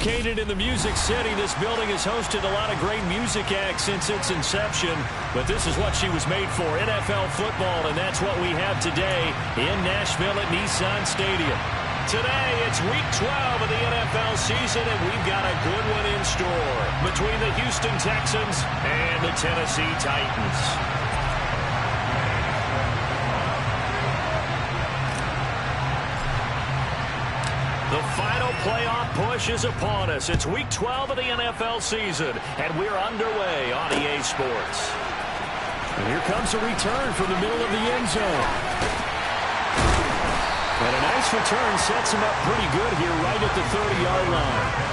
Located in the Music City, this building has hosted a lot of great music acts since its inception. But this is what she was made for, NFL football, and that's what we have today in Nashville at Nissan Stadium. Today, it's Week 12 of the NFL season, and we've got a good one in store between the Houston Texans and the Tennessee Titans. The final playoff push is upon us. It's Week 12 of the NFL season, and we're underway on EA Sports. And here comes a return from the middle of the end zone. And a nice return sets him up pretty good here right at the 30-yard line.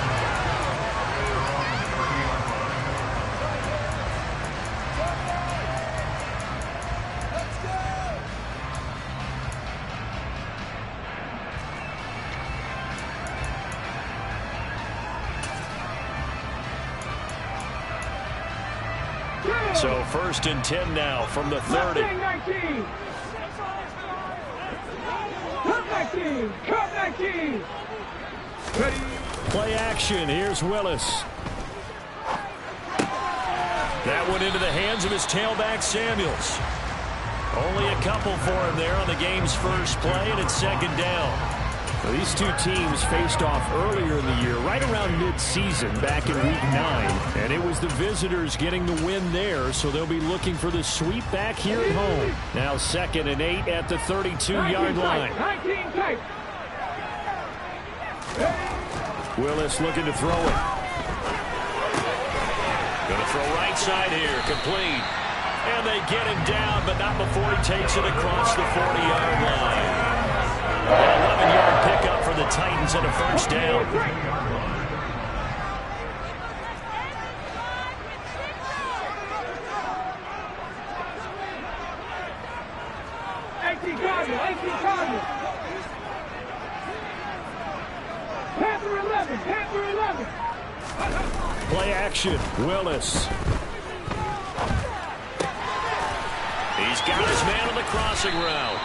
So 1st and 10 now from the 30. Play action. Here's Willis. That went into the hands of his tailback, Samuels. Only a couple for him there on the game's first play, and it's 2nd down. Well, these two teams faced off earlier in the year, right around mid-season, back in Week 9. And it was the visitors getting the win there, so they'll be looking for the sweep back here at home. Now 2nd and 8 at the 32-yard line. Willis looking to throw it. Going to throw right side here, complete. And they get him down, but not before he takes it across the 40-yard line. An 11-yard pickup for the Titans and a 1st down. Play action. Willis. He's got his man on the crossing route.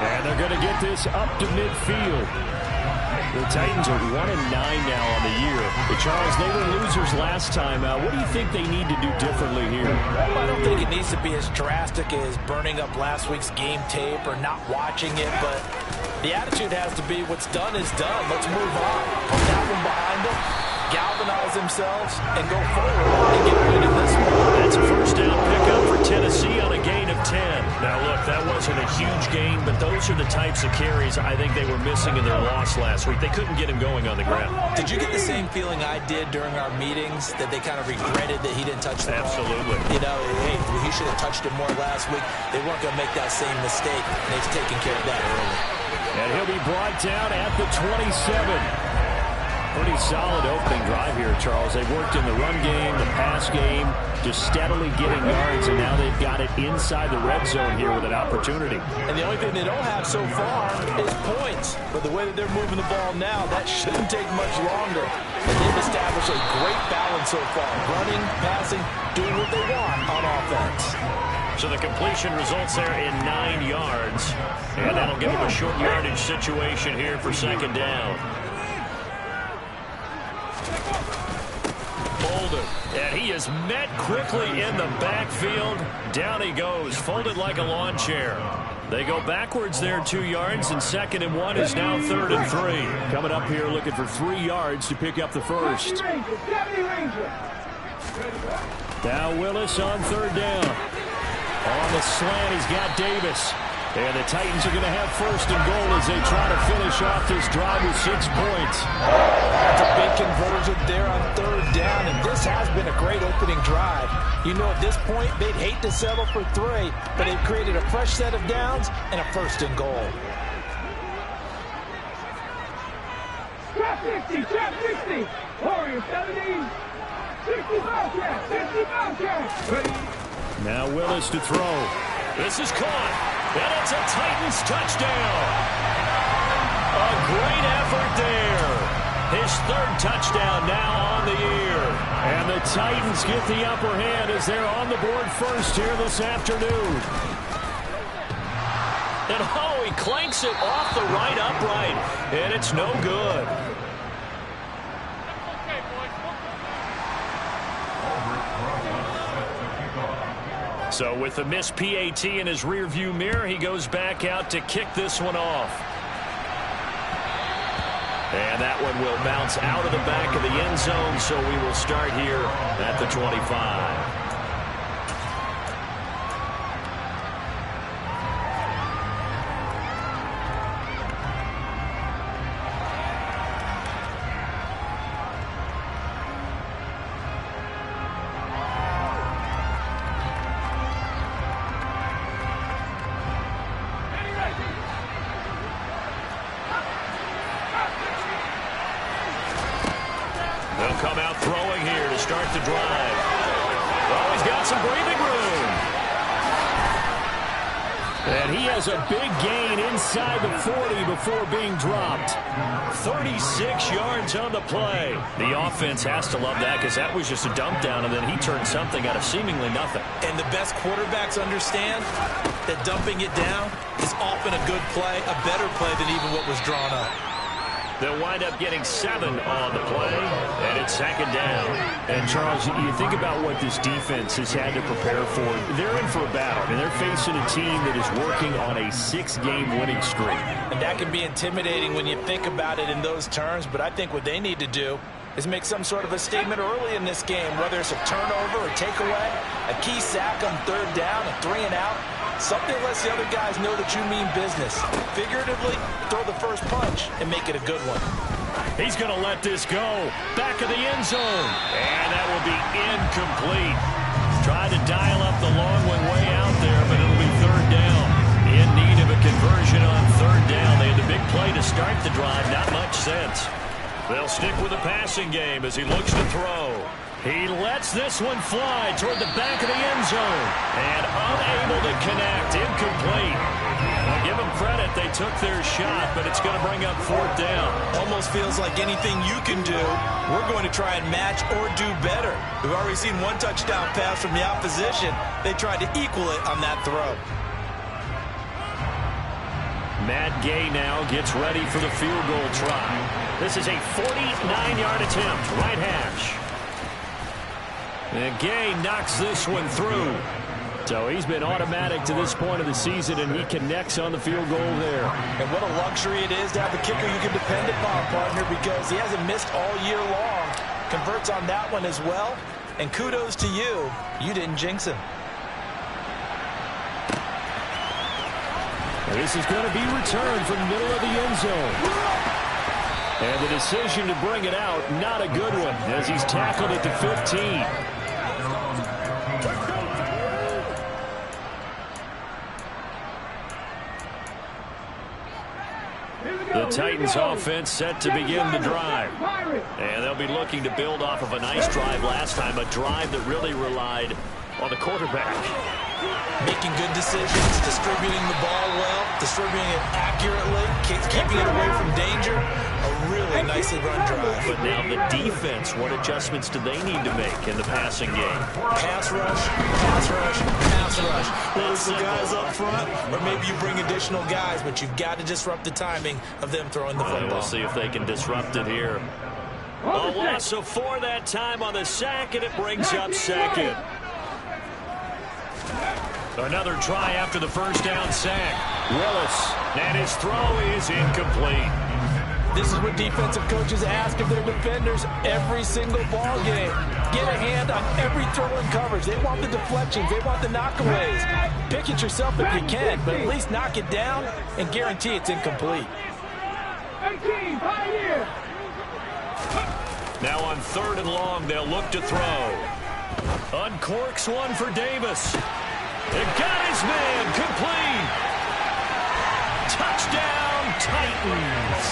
And they're going to get this up to midfield. The Titans are 1-9 now on the year. But Charles, they were losers last time out. What do you think they need to do differently here? Well, I don't think it needs to be as drastic as burning up last week's game tape or not watching it. But the attitude has to be what's done is done. Let's move on. Put that one behind them, galvanize themselves, and go forward and get rid of this one. That's a 1st down pickup for Tennessee on a gain of 10. Now, look, that wasn't a huge gain, but those are the types of carries I think they were missing in their loss last week. They couldn't get him going on the ground. Did you get the same feeling I did during our meetings, that they kind of regretted that he didn't touch the ball? Absolutely. You know, hey, he should have touched it more last week. They weren't going to make that same mistake, and they've taken care of that early. And he'll be brought down at the 27. Pretty solid opening drive here, Charles. They've worked in the run game, the pass game, just steadily getting yards, and now they've got it inside the red zone here with an opportunity. And the only thing they don't have so far is points. But the way that they're moving the ball now, that shouldn't take much longer. And they've established a great balance so far. Running, passing, doing what they want on offense. So the completion results there in 9 yards. And that'll give them a short yardage situation here for 2nd down. Bolden, and he is met quickly in the backfield. Down he goes, folded like a lawn chair. They go backwards there 2 yards, and 2nd and 1 is now 3rd and 3. Coming up here looking for 3 yards to pick up the 1st. Now Willis on 3rd down. On the slant, he's got Davis. And the Titans are going to have 1st and goal as they try to finish off this drive with 6 points. That's a big conversion there on 3rd down, and this has been a great opening drive. You know, at this point, they'd hate to settle for 3, but they've created a fresh set of downs and a 1st and goal. Trap 60, trap 60. Warriors 70, 65 trap, 65 trap. Ready? Now Willis to throw. This is caught, and it's a Titans touchdown. A great effort there. His 3rd touchdown now on the year. And the Titans get the upper hand as they're on the board first here this afternoon. And oh, he clanks it off the right upright, and it's no good. So with the missed PAT in his rearview mirror, he goes back out to kick this one off. And that one will bounce out of the back of the end zone, so we will start here at the 25. They'll come out throwing here to start the drive. Oh, he's got some breathing room. And he has a big gain inside the 40 before being dropped. 36 yards on the play. The offense has to love that because that was just a dump down, and then he turned something out of seemingly nothing. And the best quarterbacks understand that dumping it down is often a good play, a better play than even what was drawn up. They'll wind up getting 7 on the play, and it's second down. And, Charles, you think about what this defense has had to prepare for. They're in for a battle. I mean, they're facing a team that is working on a 6-game winning streak. And that can be intimidating when you think about it in those terms, but I think what they need to do is make some sort of a statement early in this game, whether it's a turnover, a takeaway, a key sack on third down, a 3-and-out. Something lets the other guys know that you mean business. Figuratively, throw the first punch and make it a good one. He's going to let this go. Back of the end zone. And that will be incomplete. Tried to dial up the long one way out there, but it'll be third down. In need of a conversion on third down. They had the big play to start the drive. Not much sense. They'll stick with the passing game as he looks to throw. He lets this one fly toward the back of the end zone. And unable to connect. Incomplete. I'll give them credit. They took their shot, but it's going to bring up fourth down. Almost feels like anything you can do, we're going to try and match or do better. We've already seen one touchdown pass from the opposition. They tried to equal it on that throw. Matt Gay now gets ready for the field goal try. This is a 49-yard attempt, right hash. And Gay knocks this one through. So he's been automatic to this point of the season, and he connects on the field goal there. And what a luxury it is to have a kicker you can depend upon, partner, because he hasn't missed all year long. Converts on that one as well. And kudos to you. You didn't jinx him. This is going to be returned from the middle of the end zone. And the decision to bring it out, not a good one, as he's tackled at the 15. The Titans offense set to begin the drive. And they'll be looking to build off of a nice drive last time, a drive that really relied on the quarterback. Making good decisions, distributing the ball well, distributing it accurately, keeping it away from danger. A really nicely run drive. But now the defense, what adjustments do they need to make in the passing game? Pass rush, pass rush, pass rush. Whether it's the guys up front, or maybe you bring additional guys, but you've got to disrupt the timing of them throwing the football. We'll see if they can disrupt it here. A loss of 4 that time on the sack, and it brings up second. Another try after the first down sack. Willis, and his throw is incomplete. This is what defensive coaches ask of their defenders every single ball game. Get a hand on every throw and coverage. They want the deflections. They want the knockaways. Pick it yourself if you can, but at least knock it down and guarantee it's incomplete. 18, Pioneer. Now on third and long, they'll look to throw. Uncorks one for Davis. It got his man, complete. Touchdown, Titans.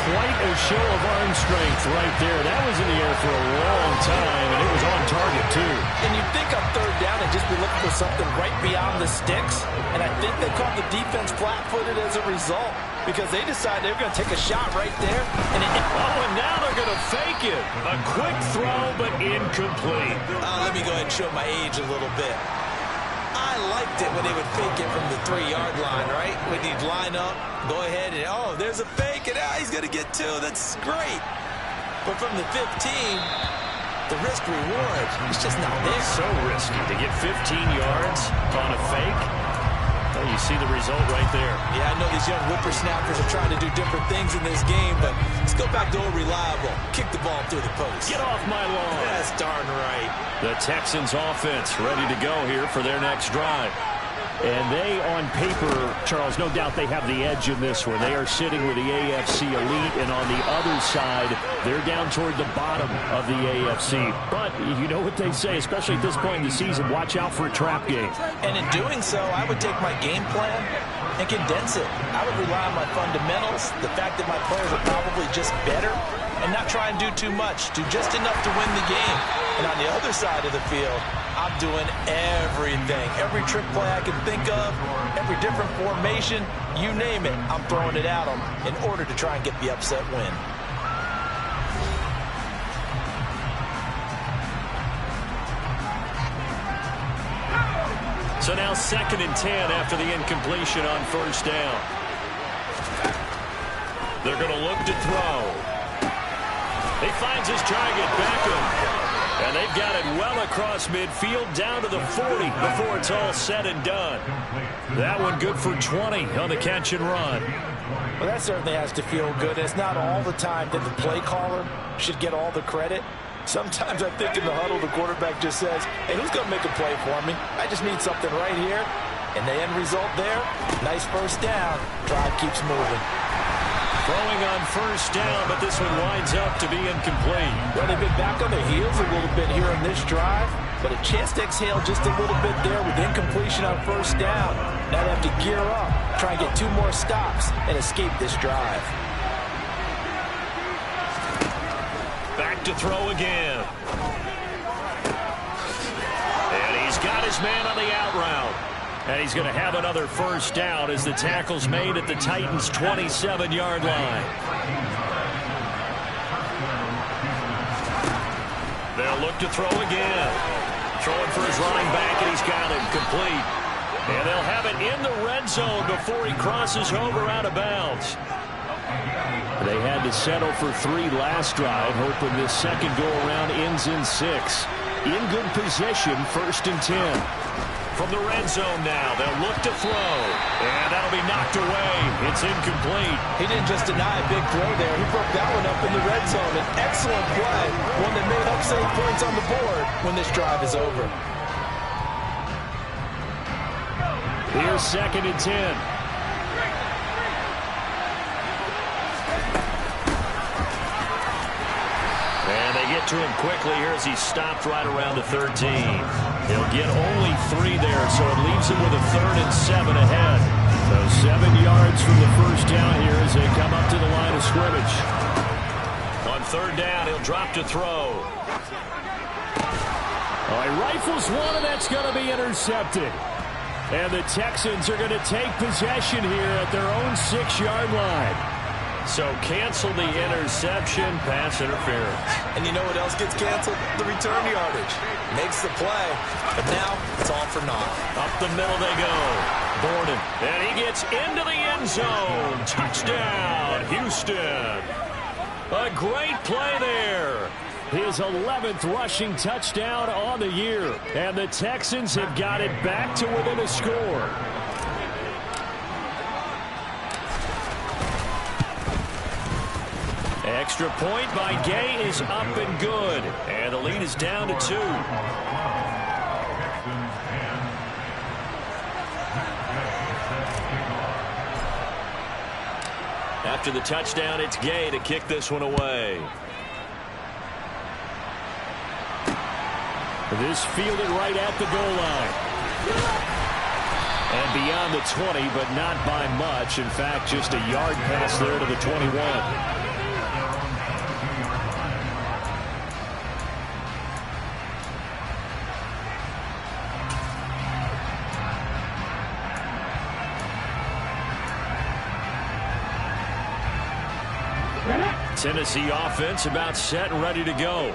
Quite a show of arm strength right there. That was in the air for a long time, and it was on target, too. And you'd think on third down they'd just be looking for something right beyond the sticks. And I think they caught the defense flat-footed as a result because they decided they were going to take a shot right there. And now they're going to fake it. A quick throw, but incomplete. Let me go ahead and show my age a little bit. I liked it when they would fake it from the 3-yard line, right? When he'd line up, go ahead, and there's a fake, and he's going to get 2. That's great. But from the 15, the risk-reward is just not there. So risky to get 15 yards on a fake. Well, you see the result right there. Yeah, I know these young whippersnappers are trying to do different things in this game, but let's go back to old reliable. Kick the ball through the post. Get off my lawn. That's darn right. The Texans offense ready to go here for their next drive. And they, on paper, Charles, no doubt they have the edge in this one. They are sitting with the AFC elite, and on the other side, they're down toward the bottom of the AFC. But you know what they say, especially at this point in the season, watch out for a trap game. And in doing so, I would take my game plan and condense it. I would rely on my fundamentals, the fact that my players are probably just better, and not try and do too much. Do just enough to win the game. And on the other side of the field, I'm doing everything. Every trick play I can think of, every different formation, you name it, I'm throwing it at them in order to try and get the upset win. So now 2nd and 10 after the incompletion on first down. They're going to look to throw. He finds his target, Beckham. And they've got it well across midfield down to the 40 before it's all said and done. That one good for 20 on the catch and run. Well, that certainly has to feel good. It's not all the time that the play caller should get all the credit. Sometimes I think in the huddle, the quarterback just says, hey, who's going to make a play for me? I just need something right here. And the end result there, nice first down. Drive keeps moving. Throwing on first down, but this one winds up to be incomplete. Well, they've been back on their heels a little bit here in this drive, but a chance to exhale just a little bit there with incompletion on first down. Now they have to gear up, try and get 2 more stops, and escape this drive. Back to throw again. And he's got his man on the out route. And he's going to have another first down as the tackle's made at the Titans' 27-yard line. They'll look to throw again. Throwing for his running back, and he's got it complete. And they'll have it in the red zone before he crosses over out of bounds. They had to settle for 3 last drive, hoping this second go-around ends in 6. In good position, 1st and 10. From the red zone now, they'll look to throw. And that'll be knocked away. It's incomplete. He didn't just deny a big throw there. He broke that one up in the red zone. An excellent play. One that may help save points on the board when this drive is over. Here's 2nd and 10. And they get to him quickly here as he stopped right around the 13. He'll get only 3 there, so it leaves him with a 3rd and 7 ahead. So 7 yards from the first down here as they come up to the line of scrimmage. On 3rd down, he'll drop to throw. Oh, he rifles one, and that's going to be intercepted. And the Texans are going to take possession here at their own 6-yard line. So cancel the interception, pass interference. And you know what else gets canceled? The return yardage. Makes the play, but now it's all for naught. Up the middle they go. Borden, and he gets into the end zone. Touchdown, Houston. A great play there. His 11th rushing touchdown on the year. And the Texans have got it back to within a score. Extra point by Gay is up and good. And the lead is down to 2. After the touchdown, it's Gay to kick this one away. This fielded right at the goal line. And beyond the 20, but not by much. In fact, just a yard pass there to the 21. Tennessee offense about set and ready to go.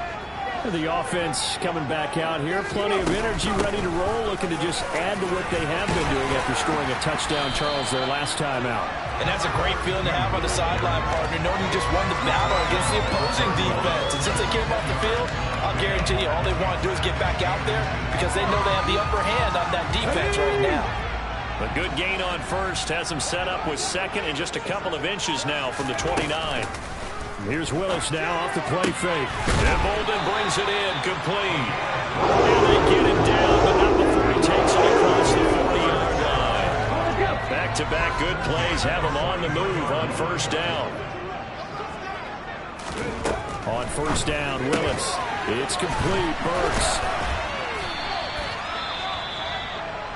The offense coming back out here. Plenty of energy, ready to roll, looking to just add to what they have been doing after scoring a touchdown, Charles, their last time out. And that's a great feeling to have on the sideline, partner, knowing you just won the battle against the opposing defense. And since they came off the field, I'll guarantee you all they want to do is get back out there because they know they have the upper hand on that defense right now. A good gain on first has him set up with second and just a couple of inches now from the 29. Here's Willis now off the play fake. And Bolden brings it in, complete. And they get it down, but not before he takes it across the 40-yard line. Back-to-back good plays have him on the move on first down. On first down, Willis. It's complete. Burks.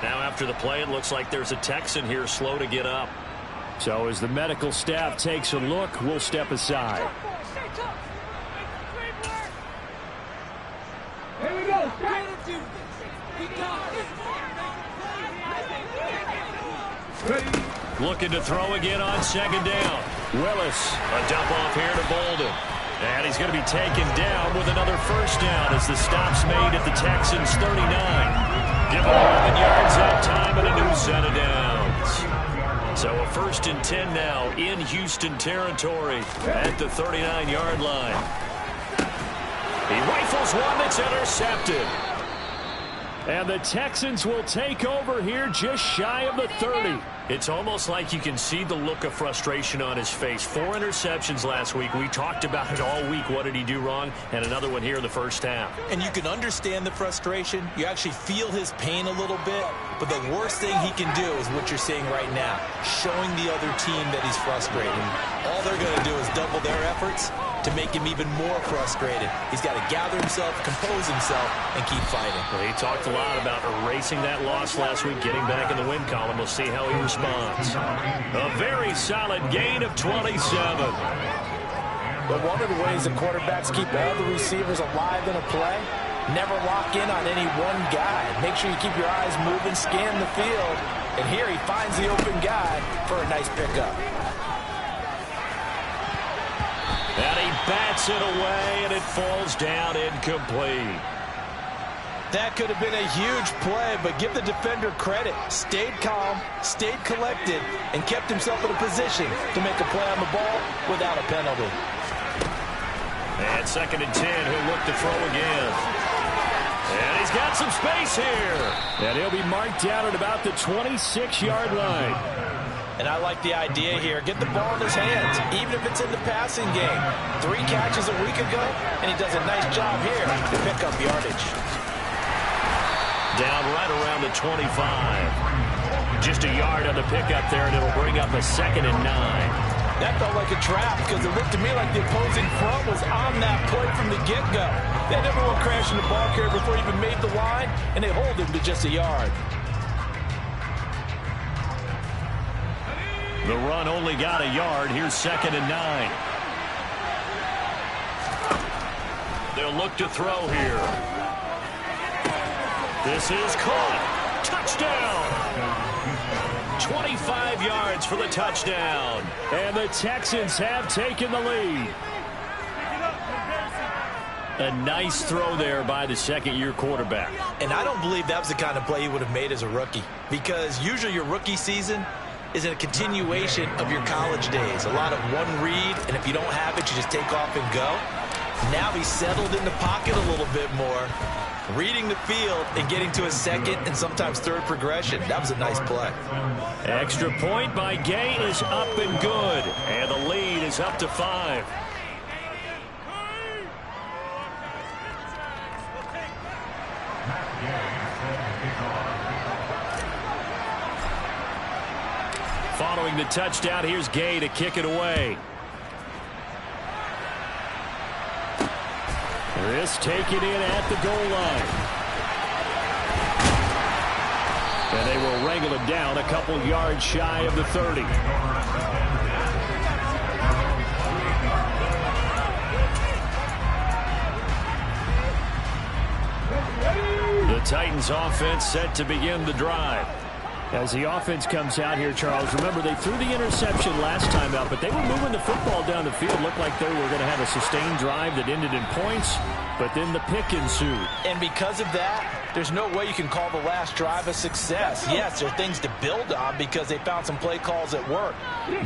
Now after the play, it looks like there's a Texan here slow to get up. So as the medical staff takes a look, we'll step aside. Here we go. Looking to throw again on second down. Willis, a dump off here to Bolden. And he's going to be taken down with another first down as the stop's made at the Texans' 39. Give him 11 yards that time and a new set of downs. So a 1st and 10 now in Houston territory at the 39-yard line. He rifles one that's intercepted. And the Texans will take over here just shy of the 30. It's almost like you can see the look of frustration on his face. 4 interceptions last week. We talked about it all week. What did he do wrong? And another one here in the first half. And you can understand the frustration. You actually feel his pain a little bit. But the worst thing he can do is what you're seeing right now, showing the other team that he's frustrated. All they're going to do is double their efforts to make him even more frustrated. He's got to gather himself, compose himself, and keep fighting. Well, he talked a lot about erasing that loss last week, getting back in the win column. We'll see how he responds. A very solid gain of 27. But one of the ways the quarterbacks keep all the receivers alive in a play, never lock in on any one guy. Make sure you keep your eyes moving, scan the field. And here he finds the open guy for a nice pickup. And he bats it away, and it falls down incomplete. That could have been a huge play, but give the defender credit. Stayed calm, stayed collected, and kept himself in a position to make a play on the ball without a penalty. And 2nd and 10, he'll look to throw again. And he's got some space here. And he'll be marked down at about the 26-yard line. And I like the idea here. Get the ball in his hands, even if it's in the passing game. 3 catches a week ago, and he does a nice job here to pick up yardage. Down right around the 25. Just a yard on the pickup there, and it'll bring up a 2nd and 9. That felt like a trap because it looked to me like the opposing front was on that play from the get-go. They had everyone crashing the ball carrier before he even made the line, and they hold him to just a yard. The run only got a yard. Here's 2nd and 9. They'll look to throw here. This is caught. Touchdown. 25 yards for the touchdown. And the Texans have taken the lead. A nice throw there by the second-year quarterback. And I don't believe that was the kind of play he would have made as a rookie, because usually your rookie season is a continuation of your college days. A lot of one read, and if you don't have it, you just take off and go. Now he's settled in the pocket a little bit more, reading the field and getting to a second and sometimes third progression. That was a nice play. Extra point by Gay is up and good, and the lead is up to 5. Following the touchdown, here's Gay to kick it away. This taken in at the goal line. And they will wrangle him down a couple yards shy of the 30. The Titans offense set to begin the drive. As the offense comes out here, Charles, remember they threw the interception last time out, but they were moving the football down the field. Looked like they were going to have a sustained drive that ended in points, but then the pick ensued. And because of that, there's no way you can call the last drive a success. Yes, there are things to build on because they found some play calls that work.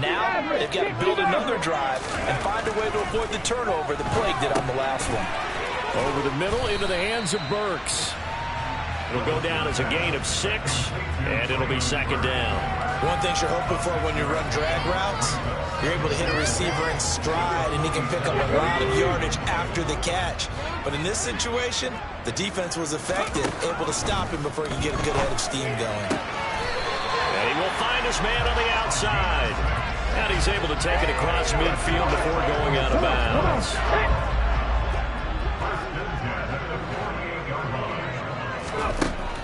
Now they've got to build another drive and find a way to avoid the turnover that plagued it on the last one. Over the middle into the hands of Burks. It'll go down as a gain of 6, and it'll be second down. One thing you're hoping for when you run drag routes, you're able to hit a receiver in stride, and he can pick up a lot of yardage after the catch. But in this situation, the defense was effective, able to stop him before he could get a good head of steam going. And he will find his man on the outside. And he's able to take it across midfield before going out of bounds.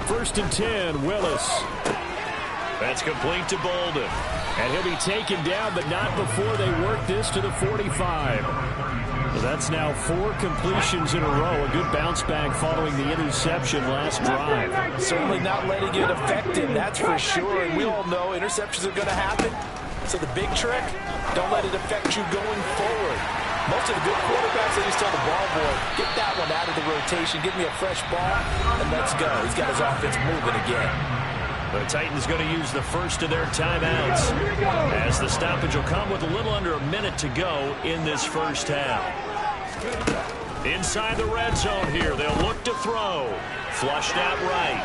First and 10, Willis. That's complete to Bolden. And he'll be taken down, but not before they work this to the 45. So that's now 4 completions in a row. A good bounce back following the interception last drive. Certainly not letting it affect him, that's for sure. And we all know interceptions are going to happen. So the big trick, don't let it affect you going forward. Most of the good quarterbacks, they just tell the ball boy, get that one out of the rotation, give me a fresh ball, and let's go. He's got his offense moving again. The Titans going to use the first of their timeouts as the stoppage will come with a little under a minute to go in this first half. Inside the red zone here, they'll look to throw. Flushed out right.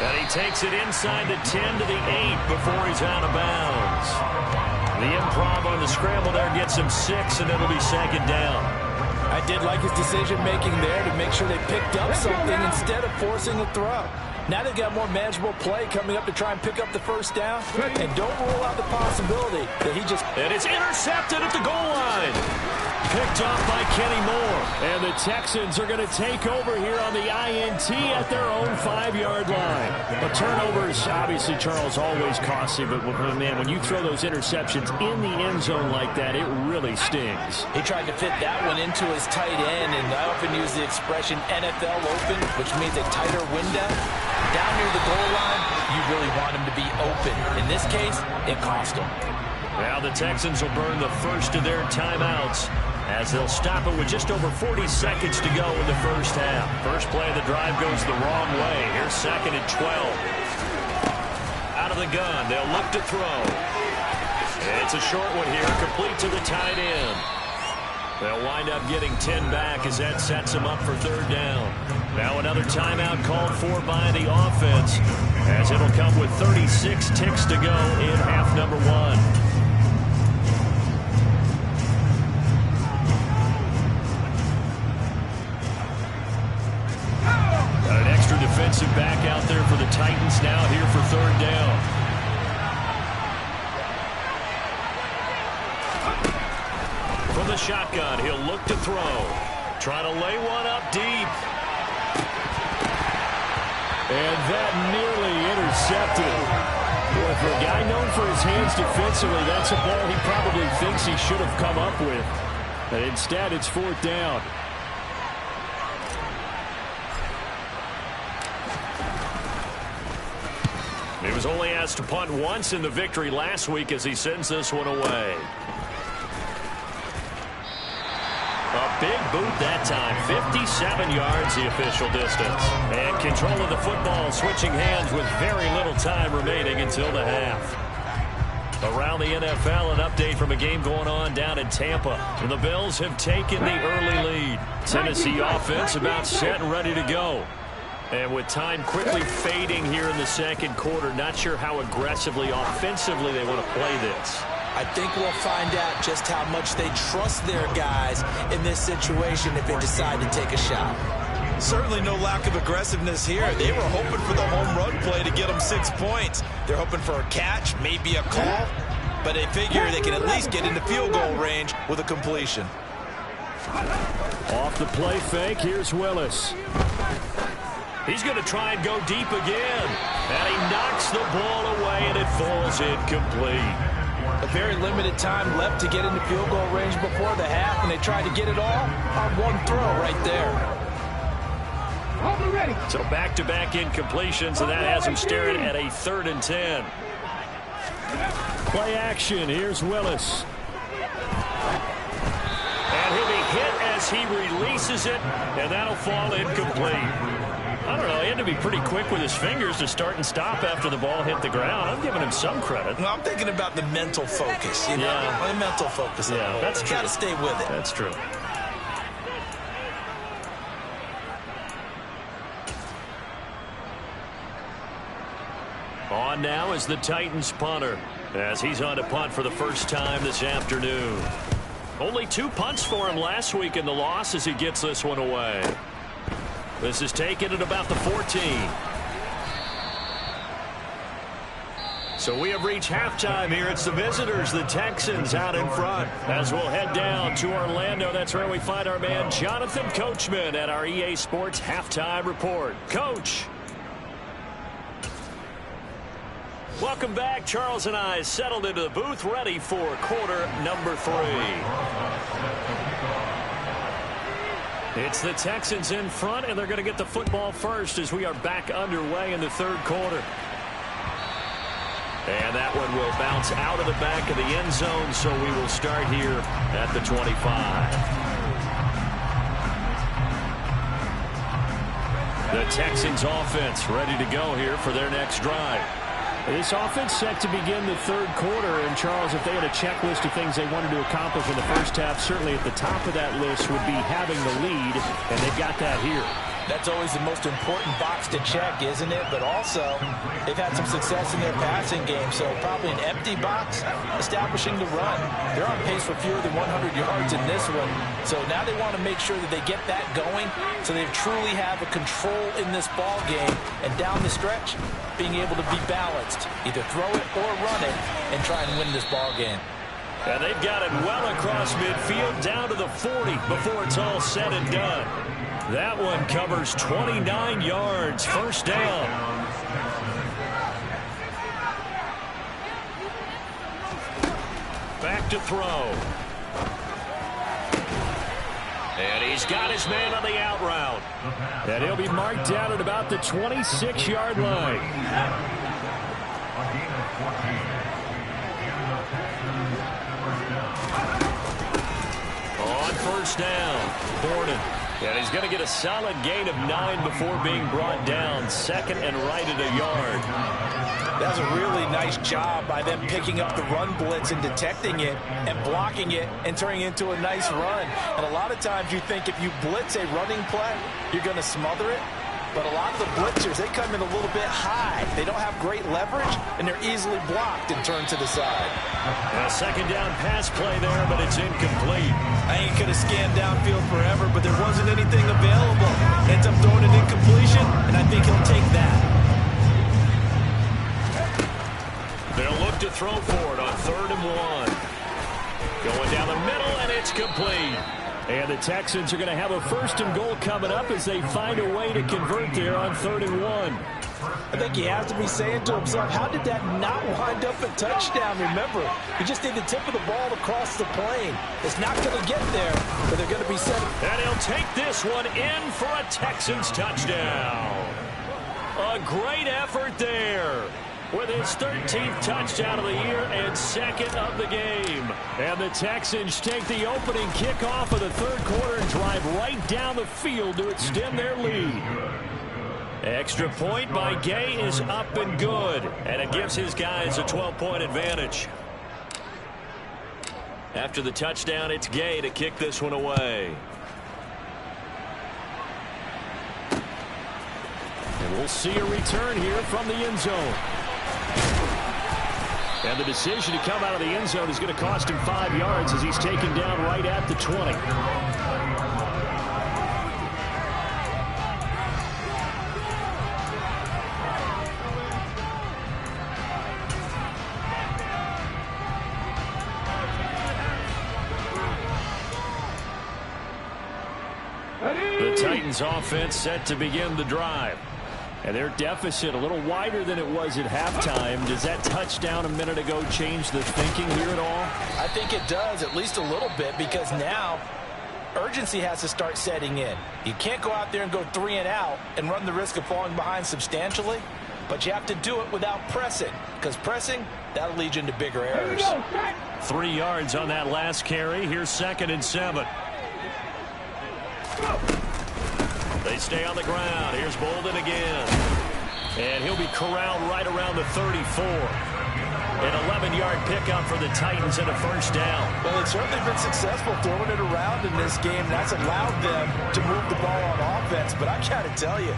And he takes it inside the 10 to the 8 before he's out of bounds. The improv on the scramble there gets him 6, and it'll be second down. I did like his decision-making there to make sure they picked up something instead of forcing a throw. Now they've got more manageable play coming up to try and pick up the first down. And don't rule out the possibility that he just... And it's intercepted at the goal line. Picked off by Kenny Moore. And the Texans are going to take over here on the INT at their own 5-yard line. But turnovers, obviously, Charles, always costly. But, man, when you throw those interceptions in the end zone like that, it really stings. He tried to fit that one into his tight end, and I often use the expression NFL open, which means a tighter window. Down near the goal line, you really want him to be open. In this case, it cost him. Now the Texans will burn the first of their timeouts as they'll stop it with just over 40 seconds to go in the first half. First play of the drive goes the wrong way. Here's second and 12. Out of the gun, they'll look to throw. It's a short one here, complete to the tight end. They'll wind up getting 10 back as that sets them up for third down. Now another timeout called for by the offense as it'll come with 36 ticks to go in half number 1. An extra defensive back out there for the Titans now here for third down. From the shotgun, he'll look to throw. Trying to lay one up deep. And that nearly intercepted. Boy, for a guy known for his hands defensively, that's a ball he probably thinks he should have come up with. But instead, it's fourth down. He was only asked to punt once in the victory last week as he sends this one away. A big boot that time. 57 yards the official distance. And control of the football switching hands with very little time remaining until the half. Around the NFL, an update from a game going on down in Tampa. And the Bills have taken the early lead. Tennessee offense about set and ready to go. And with time quickly fading here in the second quarter, not sure how aggressively, offensively they want to play this. I think we'll find out just how much they trust their guys in this situation if they decide to take a shot. Certainly no lack of aggressiveness here. They were hoping for the home run play to get them 6 points. They're hoping for a catch, maybe a call, but they figure they can at least get into field goal range with a completion. Off the play fake, here's Willis. He's going to try and go deep again. And he knocks the ball away, and it falls incomplete. A very limited time left to get into field goal range before the half, and they tried to get it all on one throw right there. So back-to-back incompletions, and that has him staring at a 3rd and 10. Play action. Here's Willis. And he'll be hit as he releases it, and that'll fall incomplete. I don't know, he had to be pretty quick with his fingers to start and stop after the ball hit the ground. I'm giving him some credit. No, I'm thinking about the mental focus, you know? Yeah. The mental focus. Yeah, that's true. Got to stay with it. That's true. On now is the Titans punter, as he's on to punt for the first time this afternoon. Only 2 punts for him last week in the loss as he gets this one away. This is taken at about the 14. So we have reached halftime here. It's the visitors, the Texans, out in front. As we'll head down to Orlando, that's where we find our man Jonathan Coachman at our EA Sports Halftime Report. Coach. Welcome back. Charles and I settled into the booth, ready for quarter number 3. It's the Texans in front, and they're going to get the football first as we are back underway in the third quarter. And that one will bounce out of the back of the end zone, so we will start here at the 25. The Texans offense ready to go here for their next drive. This offense set to begin the third quarter, and Charles, if they had a checklist of things they wanted to accomplish in the first half, certainly at the top of that list would be having the lead, and they've got that here. That's always the most important box to check, isn't it? But also, they've had some success in their passing game, so probably an empty box, establishing the run. They're on pace for fewer than 100 yards in this one, so now they want to make sure that they get that going so they truly have a control in this ball game, and down the stretch, being able to be balanced, either throw it or run it, and try and win this ball game. And they've got it well across midfield, down to the 40 before it's all said and done. That one covers 29 yards, first down. Back to throw. And he's got his man on the out route. And he'll be marked down at about the 26-yard line. On first down, Gordon. And he's going to get a solid gain of 9 before being brought down. Second and right at a yard. That's a really nice job by them picking up the run blitz and detecting it and blocking it and turning it into a nice run. And a lot of times you think if you blitz a running play, you're going to smother it. But a lot of the blitzers, they come in a little bit high. They don't have great leverage, and they're easily blocked and turned to the side. A second down pass play there, but it's incomplete. I ain't going to scan downfield forever, but there wasn't anything available. Ends up throwing an incompletion, and I think he'll take that. They'll look to throw for it on 3rd and 1. Going down the middle, and it's complete. And the Texans are going to have a 1st and goal coming up as they find a way to convert there on 3rd and 1. I think he has to be saying to himself, how did that not wind up a touchdown? Remember, he just did the tip of the ball across the plane. It's not going to get there, but they're going to be set. And he'll take this one in for a Texans touchdown. A great effort there, with his 13th touchdown of the year and 2nd of the game. And the Texans take the opening kickoff of the third quarter and drive right down the field to extend their lead. Extra point by Gay is up and good, and it gives his guys a 12-point advantage. After the touchdown, it's Gay to kick this one away. And we'll see a return here from the end zone. And the decision to come out of the end zone is going to cost him 5 yards as he's taken down right at the 20. The Titans offense set to begin the drive. And their deficit a little wider than it was at halftime. Does that touchdown a minute ago change the thinking here at all? I think it does, at least a little bit, because now urgency has to start setting in. You can't go out there and go 3 and out and run the risk of falling behind substantially, but you have to do it without pressing, because pressing, that'll lead you into bigger errors. 3 yards on that last carry. Here's 2nd and 7. They stay on the ground. Here's Bolden again. And he'll be corralled right around the 34. An 11-yard pickup for the Titans and a first down. Well, they've certainly been successful throwing it around in this game. That's allowed them to move the ball on offense. But I got to tell you,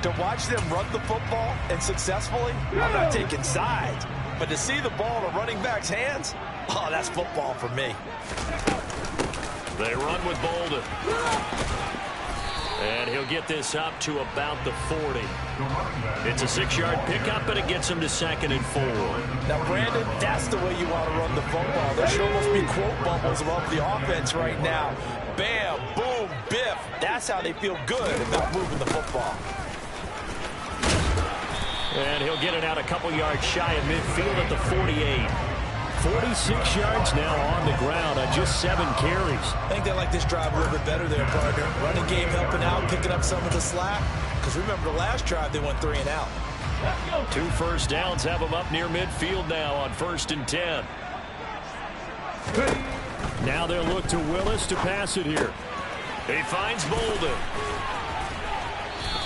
To watch them run the football and successfully, I'm not taking sides. But to see the ball in a running back's hands, oh, that's football for me. They run with Bolden. And he'll get this up to about the 40. It's a 6-yard pickup, but it gets him to 2nd and 4. Now, Brandon, that's the way you want to run the football. There should almost be quote bubbles above the offense right now. Bam, boom, biff. That's how they feel good about moving the football. And he'll get it out a couple yards shy of midfield at the 48. 46 yards now on the ground on just 7 carries. I think they like this drive a little bit better there, partner. Running game helping out, picking up some of the slack. Because remember the last drive, they went 3 and out. 2 first downs have them up near midfield now on 1st and 10. Now they'll look to Willis to pass it here. He finds Bolden.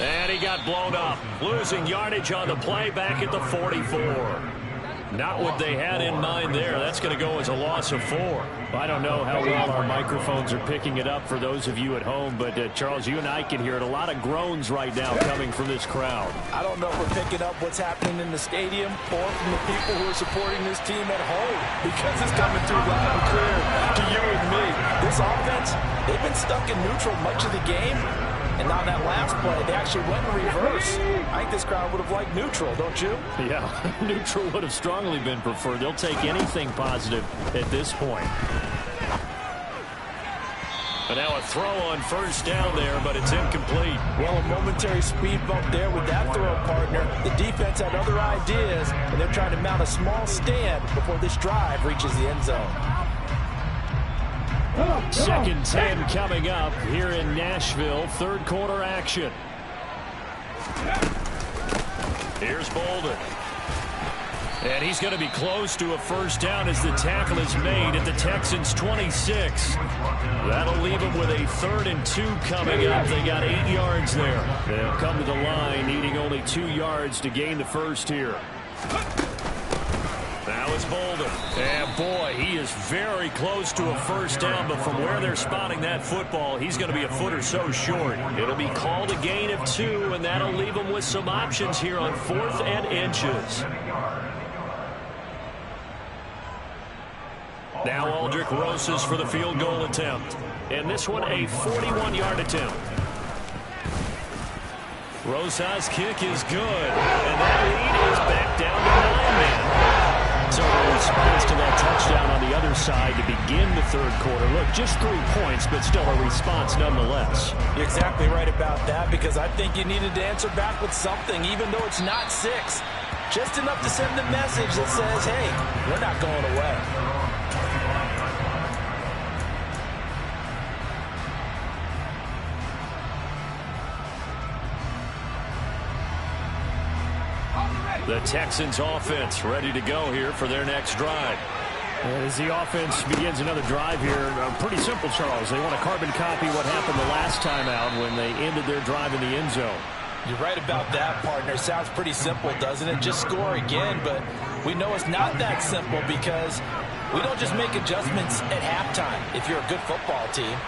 And he got blown up. Losing yardage on the play back at the 44. Not what they had in mind there. That's going to go as a loss of 4. I don't know how well our microphones are picking it up for those of you at home, but Charles, you and I can hear it. A lot of groans right now coming from this crowd. I don't know if we're picking up what's happening in the stadium or from the people who are supporting this team at home, because it's coming through loud and clear to you and me. This offense, they've been stuck in neutral much of the game. And on that last play, they actually went in reverse. I think this crowd would have liked neutral, don't you? Yeah, neutral would have strongly been preferred. They'll take anything positive at this point. And now a throw on 1st down there, but it's incomplete. Well, a momentary speed bump there with that throw, partner. The defense had other ideas, and they're trying to mount a small stand before this drive reaches the end zone. 2nd 10 coming up here in Nashville. 3rd quarter action. Here's Bolden. And he's going to be close to a 1st down as the tackle is made at the Texans' 26. That'll leave them with a 3rd and 2 coming up. They got 8 yards there. They'll come to the line needing only 2 yards to gain the 1st here. Now it's Bolden. And boy, he is very close to a 1st down, but from where they're spotting that football, he's going to be a foot or so short. It'll be called a gain of 2, and that'll leave him with some options here on 4th and inches. Now Aldrick Rosas for the field goal attempt. And this one a 41-yard attempt. Rosas' kick is good, and that lead is back down to 9 men. So a response to that touchdown on the other side to begin the 3rd quarter. Look, just 3 points, but still a response nonetheless. You're exactly right about that, because I think you needed to answer back with something, even though it's not 6. Just enough to send a message that says, hey, we're not going away. The Texans offense ready to go here for their next drive. As the offense begins another drive here, pretty simple, Charles. They want to carbon copy what happened the last time out when they ended their drive in the end zone. You're right about that, partner. Sounds pretty simple, doesn't it? Just score again, but we know it's not that simple, because we don't just make adjustments at halftime if you're a good football team.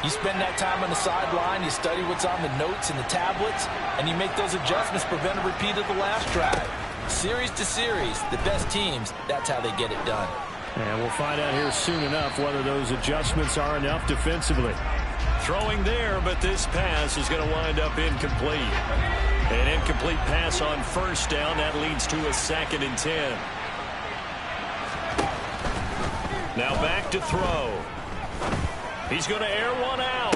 You spend that time on the sideline, you study what's on the notes and the tablets, and you make those adjustments, prevent a repeat of the last drive. Series to series, the best teams, that's how they get it done. And we'll find out here soon enough whether those adjustments are enough defensively. Throwing there, but this pass is going to wind up incomplete. An incomplete pass on 1st down. That leads to a 2nd and 10. Now back to throw. He's going to air one out.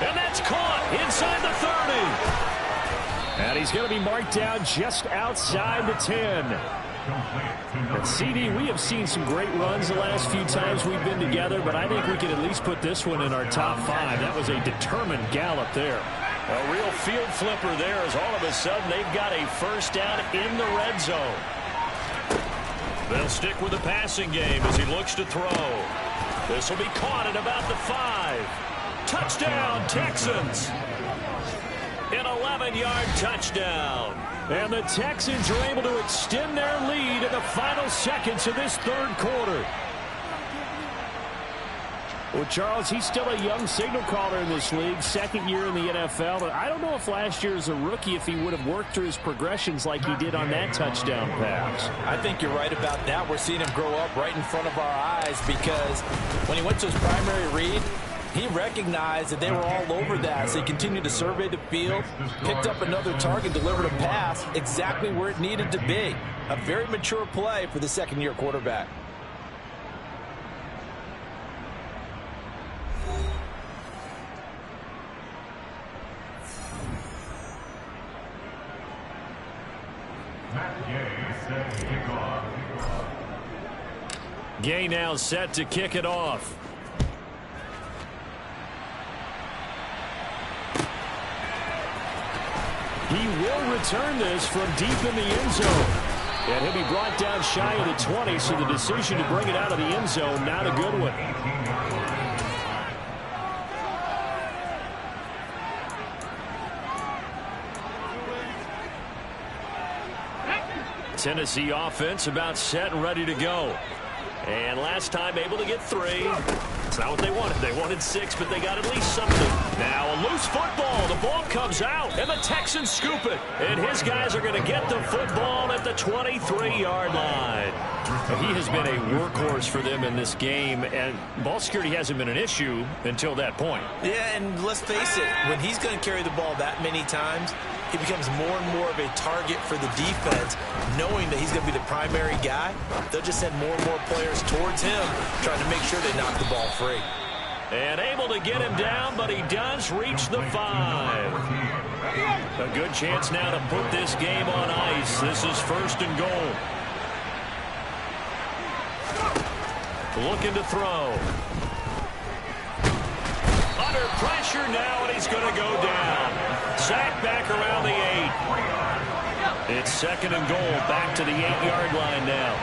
And that's caught inside the 30. And he's going to be marked down just outside the 10. At CD, we have seen some great runs the last few times we've been together, but I think we can at least put this one in our top 5. That was a determined gallop there. A real field flipper there, as all of a sudden they've got a 1st down in the red zone. They'll stick with the passing game as he looks to throw. This will be caught at about the 5. Touchdown, Texans. An 11-yard touchdown. And the Texans are able to extend their lead in the final seconds of this 3rd quarter. Well, Charles, he's still a young signal caller in this league, second year in the NFL. But I don't know if last year as a rookie, if he would have worked through his progressions like he did on that touchdown pass. I think you're right about that. We're seeing him grow up right in front of our eyes because when he went to his primary read, he recognized that they were all over that, so he continued to survey the field, picked up another target, delivered a pass exactly where it needed to be. A very mature play for the second-year quarterback. Gay now set to kick it off. He will return this from deep in the end zone. And he'll be brought down shy of the 20, so the decision to bring it out of the end zone, not a good one. Tennessee offense about set and ready to go. And last time able to get 3. It's not what they wanted. They wanted 6, but they got at least something. Now a loose football. The ball comes out, and the Texans scoop it. And his guys are going to get the football at the 23-yard line. He has been a workhorse for them in this game, and ball security hasn't been an issue until that point. Yeah, and let's face it, when he's going to carry the ball that many times, he becomes more and more of a target for the defense, knowing that he's going to be the primary guy. They'll just send more and more players towards him, trying to make sure they knock the ball free. And able to get him down, but he does reach the 5. A good chance now to put this game on ice. This is 1st and goal. Looking to throw. Under pressure now, and he's going to go down. Sacked back around the 8. It's 2nd and goal, back to the 8-yard line now.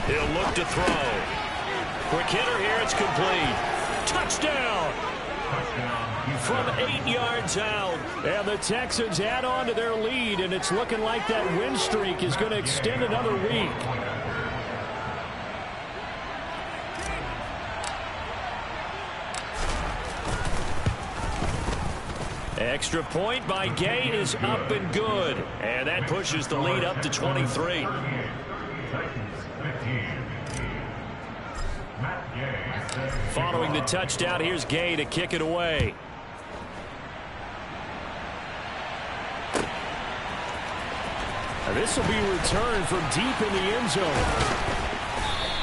He'll look to throw. Quick hitter here, it's complete. Touchdown! From 8 yards out. And the Texans add on to their lead, and it's looking like that win streak is going to extend another week. Extra point by Gay is up and good. And that pushes the lead up to 23. Following the touchdown, here's Gay to kick it away. And this will be returned from deep in the end zone.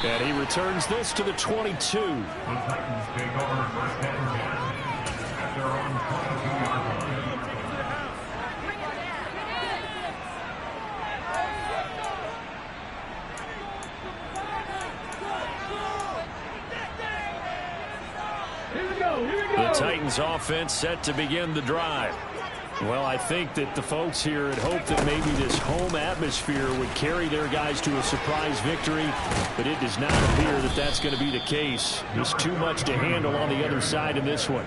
And he returns this to the 22. The Titans take over first and 10 at their own 22-yard line. The Titans offense set to begin the drive. Well, I think that the folks here had hoped that maybe this home atmosphere would carry their guys to a surprise victory, but it does not appear that that's going to be the case. There's too much to handle on the other side in this one.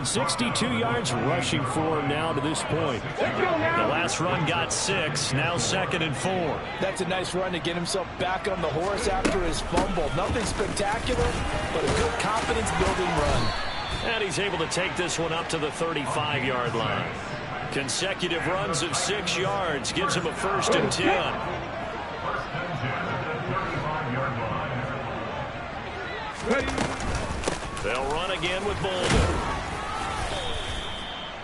62 yards rushing for him now to this point. The last run got 6, now 2nd and 4. That's a nice run to get himself back on the horse after his fumble. Nothing spectacular, but a good confidence-building run. And he's able to take this one up to the 35-yard line. Consecutive runs of 6 yards gives him a 1st and 10. They'll run again with Bolden.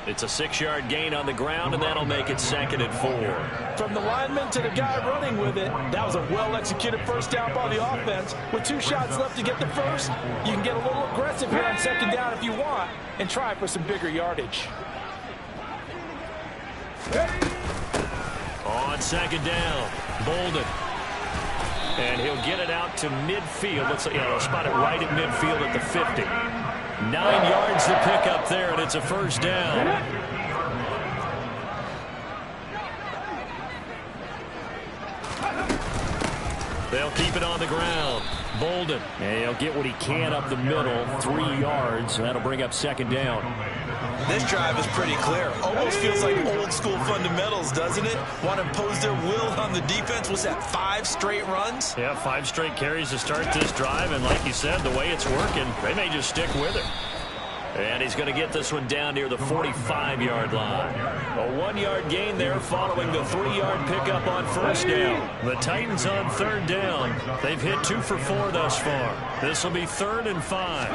It's a 6-yard gain on the ground, and that'll make it 2nd and 4. From the lineman to the guy running with it, that was a well-executed first down by the offense. With 2 shots left to get the first, you can get a little aggressive here on 2nd down if you want and try for some bigger yardage. On 2nd down, Bolden. And he'll get it out to midfield. Looks like he'll spot it right at midfield at the 50. 9 yards to pick up there, and it's a 1st down. They'll keep it on the ground. Bolden. And he'll get what he can up the middle, 3 yards, and that'll bring up 2nd down. This drive is pretty clear. Almost feels like old school fundamentals, doesn't it? Want to impose their will on the defense. What's that, 5 straight runs? Yeah, 5 straight carries to start this drive, and like you said, the way it's working, they may just stick with it. And he's going to get this one down near the 45-yard line. A 1-yard gain there following the 3-yard pickup on first down. The Titans on 3rd down. They've hit 2 for 4 thus far. This will be 3rd and 5.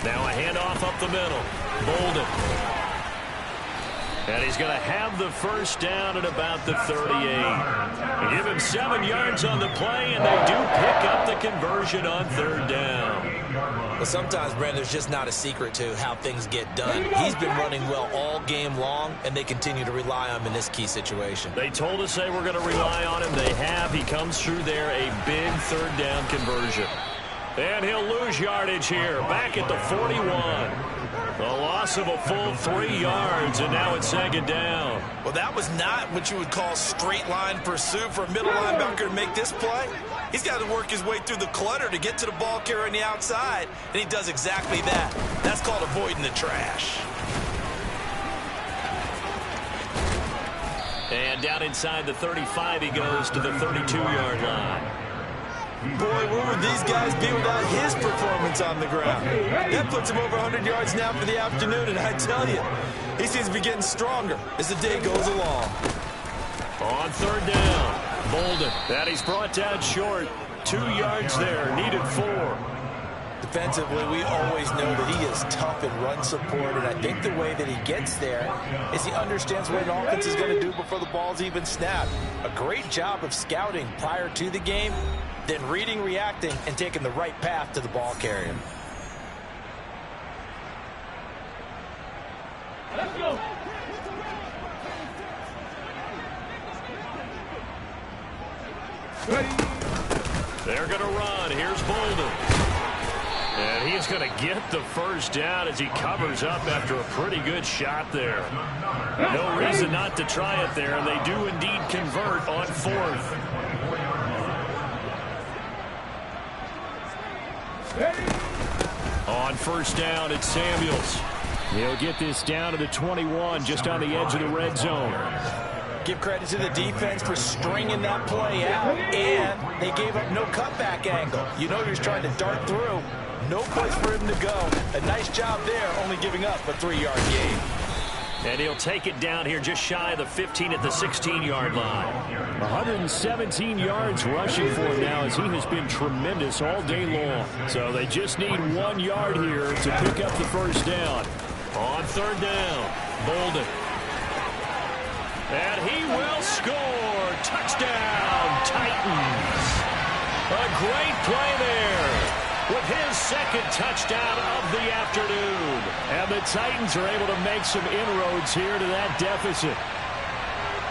Now a handoff up the middle. Bolden. And he's going to have the first down at about the 38. They give him 7 yards on the play, and they do pick up the conversion on 3rd down. Well, sometimes, Brandon, there's just not a secret to how things get done. He's been running well all game long, and they continue to rely on him in this key situation. They told us they were going to rely on him. They have. He comes through there, a big 3rd down conversion. And he'll lose yardage here, back at the 41. The loss of a full 3 yards, and now it's 2nd down. Well, that was not what you would call straight line pursuit for a middle linebacker to make this play. He's got to work his way through the clutter to get to the ball carrier on the outside, and he does exactly that. That's called avoiding the trash. And down inside the 35, he goes to the 32-yard line. Boy, where would these guys be without his performance on the ground? That puts him over 100 yards now for the afternoon, and I tell you, he seems to be getting stronger as the day goes along. On 3rd down, Bolden. That he's brought down short. 2 yards there, needed 4. Defensively, we always know that he is tough in run support, and I think the way that he gets there is he understands what an offense is going to do before the ball's even snapped. A great job of scouting prior to the game, then reading, reacting, and taking the right path to the ball carrier. Let's go. Ready. They're going to run. Here's Bolden. And he's going to get the first down as he covers up after a pretty good shot there. No reason not to try it there, and they do indeed convert on 4th. On first down, it's Samuels. He'll get this down to the 21, just on the edge of the red zone. Give credit to the defense for stringing that play out, and they gave up no cutback angle. You know he was trying to dart through. No place for him to go. A nice job there, only giving up a 3-yard gain. And he'll take it down here just shy of the 15 at the 16-yard line. 117 yards rushing for him now as he has been tremendous all day long. So they just need 1 yard here to pick up the first down. On 3rd down, Bolden. And he will score. Touchdown, Titans. A great play there with his 2nd touchdown of the afternoon. And the Titans are able to make some inroads here to that deficit.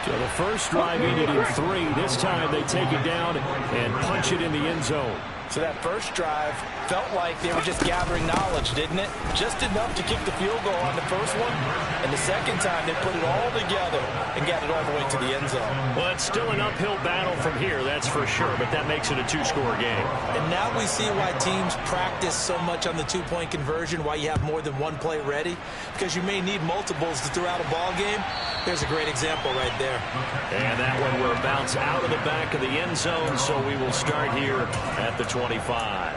So the first drive ended in 3. This time they take it down and punch it in the end zone. So that first drive felt like they were just gathering knowledge, didn't it? Just enough to kick the field goal on the first one. And the second time, they put it all together and got it all the way to the end zone. Well, it's still an uphill battle from here, that's for sure, but that makes it a 2-score game. And now we see why teams practice so much on the 2-point conversion, why you have more than one play ready, because you may need multiples to throw out a ball game. There's a great example right there. And that one will bounce out of the back of the end zone, so we will start here at the 25.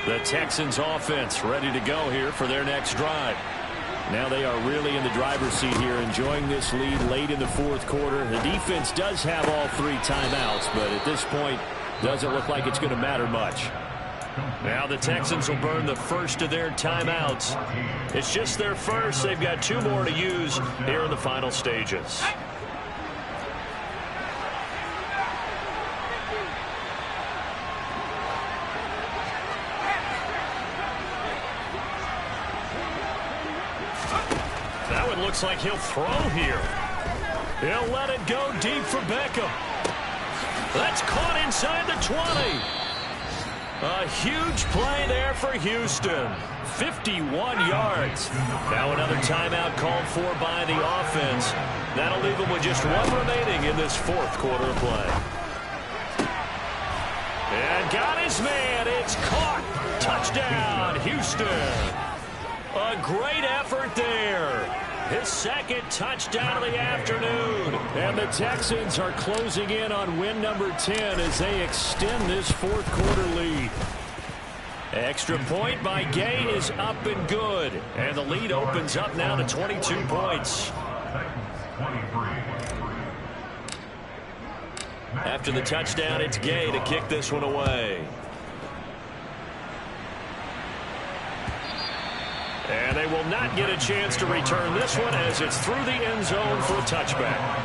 The Texans offense ready to go here for their next drive. Now they are really in the driver's seat here, enjoying this lead late in the 4th quarter. The defense does have all 3 timeouts, but at this point, doesn't look like it's going to matter much. Now the Texans will burn the first of their timeouts. It's just their first. They've got 2 more to use here in the final stages. That one looks like he'll throw here. He'll let it go deep for Beckham. That's caught inside the 20. A huge play there for Houston. 51 yards. Now another timeout called for by the offense. That'll leave them with just 1 remaining in this 4th quarter of play. And got his man. It's caught. Touchdown, Houston. A great effort there. His second touchdown of the afternoon. And the Texans are closing in on win number 10 as they extend this fourth quarter lead. Extra point by Gay is up and good. And the lead opens up now to 22 points. After the touchdown, it's Gay to kick this one away. And they will not get a chance to return this one as it's through the end zone for a touchback.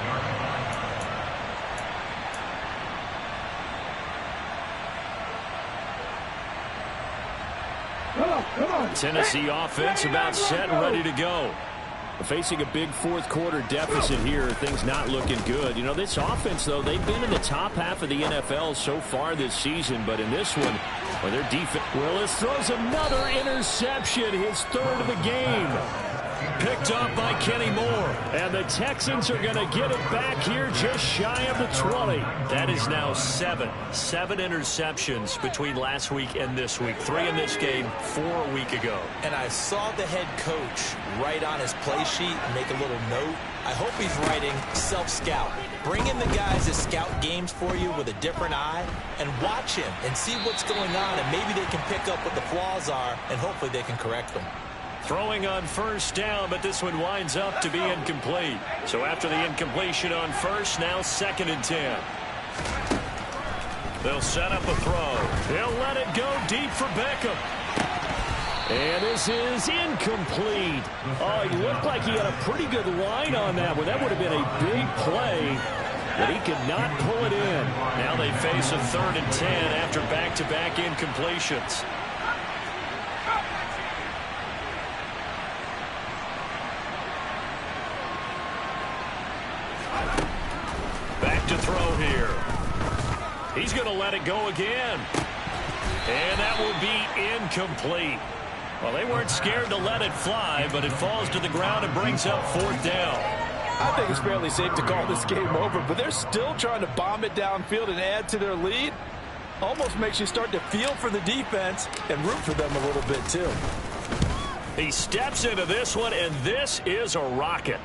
Tennessee offense about set and ready to go. Facing a big fourth quarter deficit here, things not looking good. You know, this offense, though, they've been in the top half of the NFL so far this season, but in this one, well, their defense. Willis throws another interception, his third of the game. Picked up by Kenny Moore. And the Texans are going to get it back here just shy of the 20. That is now seven interceptions between last week and this week. 3 in this game, 4 a week ago. And I saw the head coach write on his play sheet, make a little note. I hope he's writing self-scout. Bring in the guys that scout games for you with a different eye and watch him and see what's going on, and maybe they can pick up what the flaws are, and hopefully they can correct them. Throwing on first down, but this one winds up to be incomplete. So after the incompletion on first, now 2nd and 10. They'll set up a throw. He'll let it go deep for Beckham. And this is incomplete. Oh, he looked like he had a pretty good line on that one. That would have been a big play, but he could not pull it in. Now they face a 3rd and 10 after back-to-back incompletions. Back to throw here. He's going to let it go again. And that will be incomplete. Well, they weren't scared to let it fly, but it falls to the ground and brings up 4th down. I think it's fairly safe to call this game over, but they're still trying to bomb it downfield and add to their lead. Almost makes you start to feel for the defense and root for them a little bit, too. He steps into this one, and this is a rocket.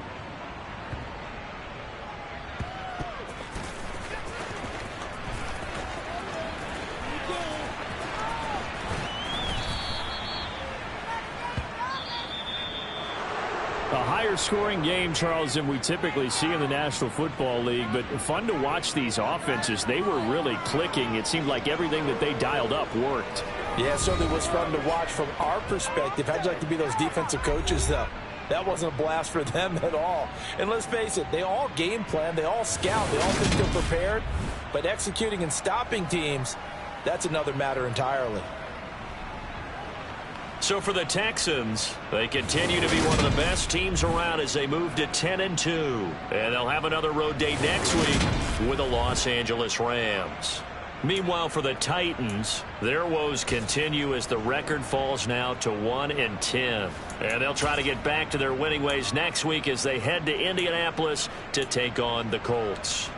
A higher scoring game, Charles, than we typically see in the National Football League, but fun to watch these offenses. They were really clicking. It seemed like everything that they dialed up worked. Yeah, it certainly was fun to watch from our perspective. How'd you like to be those defensive coaches, though? That wasn't a blast for them at all. And let's face it, they all game plan, they all scout, they all think they're prepared, but executing and stopping teams, that's another matter entirely. So for the Texans, they continue to be one of the best teams around as they move to 10-2. And they'll have another road date next week with the Los Angeles Rams. Meanwhile, for the Titans, their woes continue as the record falls now to 1-10. And they'll try to get back to their winning ways next week as they head to Indianapolis to take on the Colts.